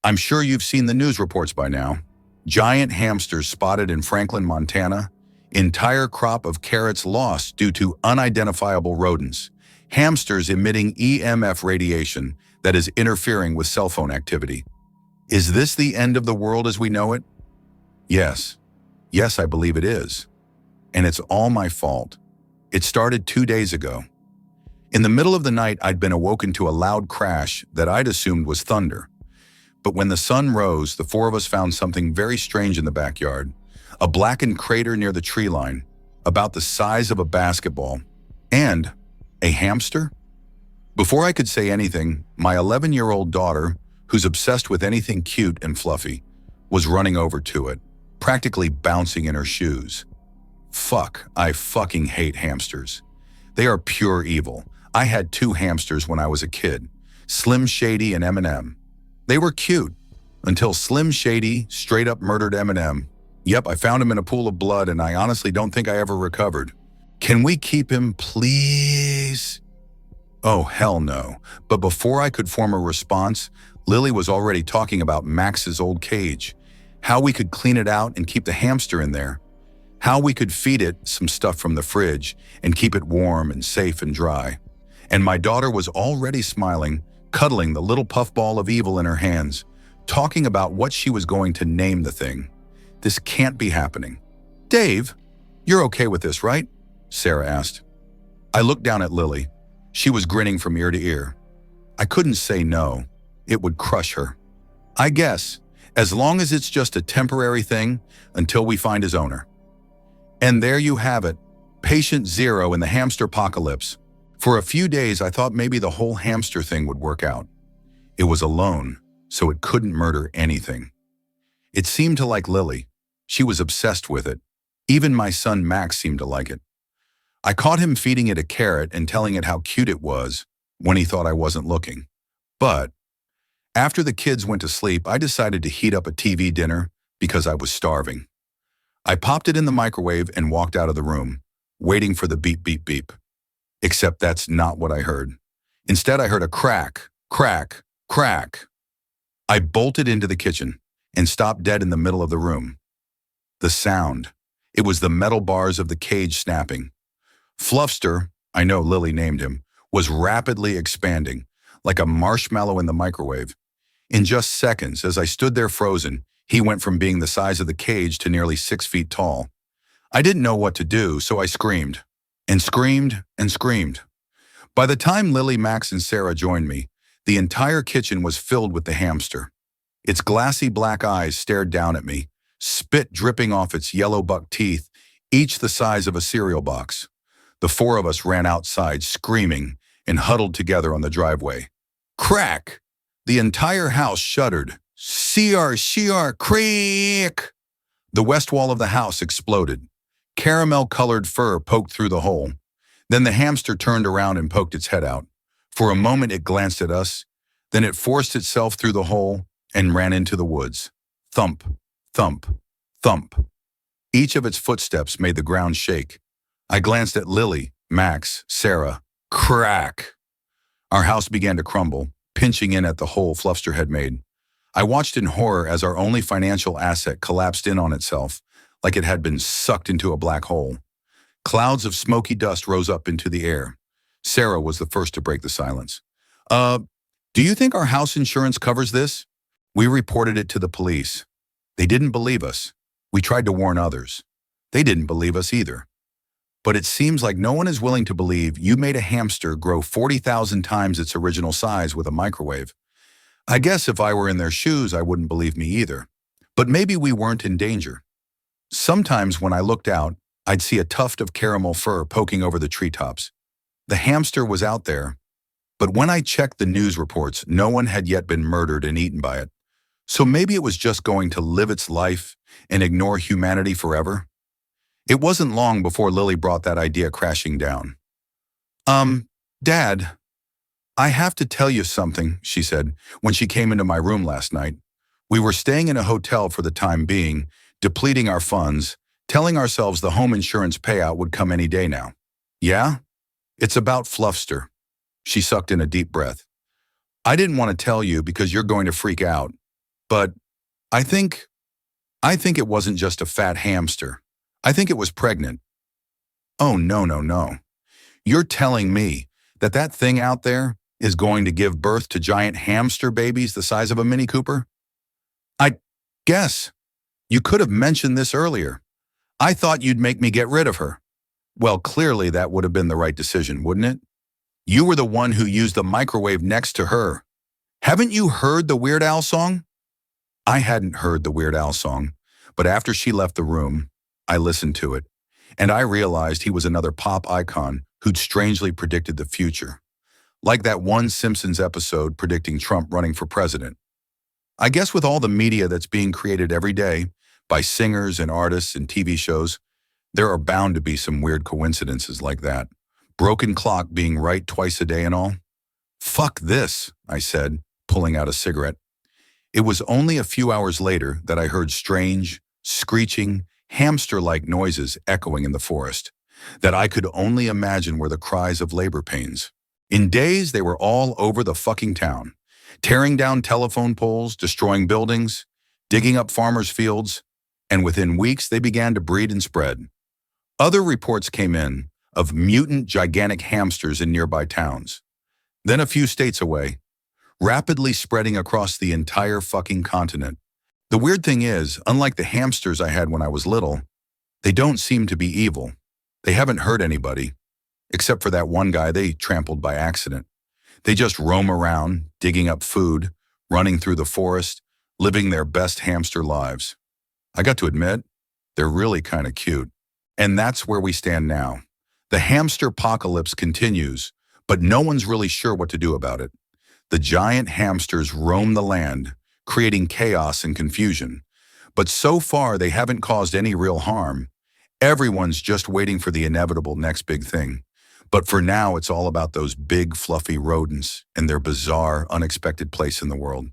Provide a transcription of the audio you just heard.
I'm sure you've seen the news reports by now. Giant hamsters spotted in Franklin, Montana. Entire crop of carrots lost due to unidentifiable rodents. Hamsters emitting EMF radiation that is interfering with cell phone activity. Is this the end of the world as we know it? Yes. Yes, I believe it is. And it's all my fault. It started 2 days ago. In the middle of the night, I'd been awoken to a loud crash that I'd assumed was thunder. But when the sun rose, the four of us found something very strange in the backyard. A blackened crater near the tree line, about the size of a basketball. And a hamster? Before I could say anything, my 11-year-old daughter, who's obsessed with anything cute and fluffy, was running over to it, practically bouncing in her shoes. Fuck, I fucking hate hamsters. They are pure evil. I had 2 hamsters when I was a kid, Slim Shady and M&M. They were cute, until Slim Shady straight up murdered M&M. Yep, I found him in a pool of blood and I honestly don't think I ever recovered. Can we keep him, please? Oh, hell no. But before I could form a response, Lily was already talking about Max's old cage, how we could clean it out and keep the hamster in there, how we could feed it some stuff from the fridge and keep it warm and safe and dry. And my daughter was already smiling, cuddling the little puffball of evil in her hands, talking about what she was going to name the thing. This can't be happening. Dave, you're okay with this, right? Sarah asked. I looked down at Lily. She was grinning from ear to ear. I couldn't say no. It would crush her. I guess, as long as it's just a temporary thing until we find his owner. And there you have it, patient 0 in the Hamsterpocalypse. For a few days, I thought maybe the whole hamster thing would work out. It was alone, so it couldn't murder anything. It seemed to like Lily. She was obsessed with it. Even my son Max seemed to like it. I caught him feeding it a carrot and telling it how cute it was when he thought I wasn't looking. But after the kids went to sleep, I decided to heat up a TV dinner because I was starving. I popped it in the microwave and walked out of the room, waiting for the beep, beep, beep. Except that's not what I heard. Instead, I heard a crack, crack, crack. I bolted into the kitchen and stopped dead in the middle of the room. The sound. It was the metal bars of the cage snapping. Fluffster, I know Lily named him, was rapidly expanding, like a marshmallow in the microwave. In just seconds, as I stood there frozen, he went from being the size of the cage to nearly 6 feet tall. I didn't know what to do, so I screamed. And screamed and screamed. By the time Lily, Max, and Sarah joined me, the entire kitchen was filled with the hamster. Its glassy black eyes stared down at me, spit dripping off its yellow buck teeth, each the size of a cereal box. The 4 of us ran outside, screaming, and huddled together on the driveway. Crack! The entire house shuddered. Shear, creak! The west wall of the house exploded. Caramel-colored fur poked through the hole. Then the hamster turned around and poked its head out. For a moment it glanced at us, then it forced itself through the hole and ran into the woods. Thump, thump, thump. Each of its footsteps made the ground shake. I glanced at Lily, Max, Sarah. Crack! Our house began to crumble, pinching in at the hole Fluffster had made. I watched in horror as our only financial asset collapsed in on itself, like it had been sucked into a black hole. Clouds of smoky dust rose up into the air. Sarah was the first to break the silence. Do you think our house insurance covers this? We reported it to the police. They didn't believe us. We tried to warn others. They didn't believe us either. But it seems like no one is willing to believe you made a hamster grow 40,000 times its original size with a microwave. I guess if I were in their shoes, I wouldn't believe me either. But maybe we weren't in danger. Sometimes when I looked out, I'd see a tuft of caramel fur poking over the treetops. The hamster was out there, but when I checked the news reports, no one had yet been murdered and eaten by it. So maybe it was just going to live its life and ignore humanity forever. It wasn't long before Lily brought that idea crashing down. Dad, I have to tell you something, she said when she came into my room last night. We were staying in a hotel for the time being, depleting our funds, telling ourselves the home insurance payout would come any day now. Yeah? It's about Fluffster. She sucked in a deep breath. I didn't want to tell you because you're going to freak out. But I think, I think it wasn't just a fat hamster. I think it was pregnant. Oh, no, no, no. You're telling me that that thing out there is going to give birth to giant hamster babies the size of a Mini Cooper? I guess you could have mentioned this earlier. I thought you'd make me get rid of her. Well, clearly that would have been the right decision, wouldn't it? You were the one who used the microwave next to her. Haven't you heard the Weird Al song? I hadn't heard the Weird Al song, but after she left the room, I listened to it, and I realized he was another pop icon who'd strangely predicted the future, like that one Simpsons episode predicting Trump running for president. I guess with all the media that's being created every day by singers and artists and TV shows, there are bound to be some weird coincidences like that. Broken clock being right twice a day and all. Fuck this, I said, pulling out a cigarette. It was only a few hours later that I heard strange, screeching, hamster-like noises echoing in the forest that I could only imagine were the cries of labor pains. In days, they were all over the fucking town, tearing down telephone poles, destroying buildings, digging up farmers' fields, and within weeks they began to breed and spread. Other reports came in of mutant gigantic hamsters in nearby towns. Then a few states away, rapidly spreading across the entire fucking continent. The weird thing is, unlike the hamsters I had when I was little, they don't seem to be evil. They haven't hurt anybody, except for that one guy they trampled by accident. They just roam around, digging up food, running through the forest, living their best hamster lives. I got to admit, they're really kind of cute. And that's where we stand now. The Hamsterpocalypse continues, but no one's really sure what to do about it. The giant hamsters roam the land, creating chaos and confusion. But so far, they haven't caused any real harm. Everyone's just waiting for the inevitable next big thing. But for now, it's all about those big, fluffy rodents and their bizarre, unexpected place in the world.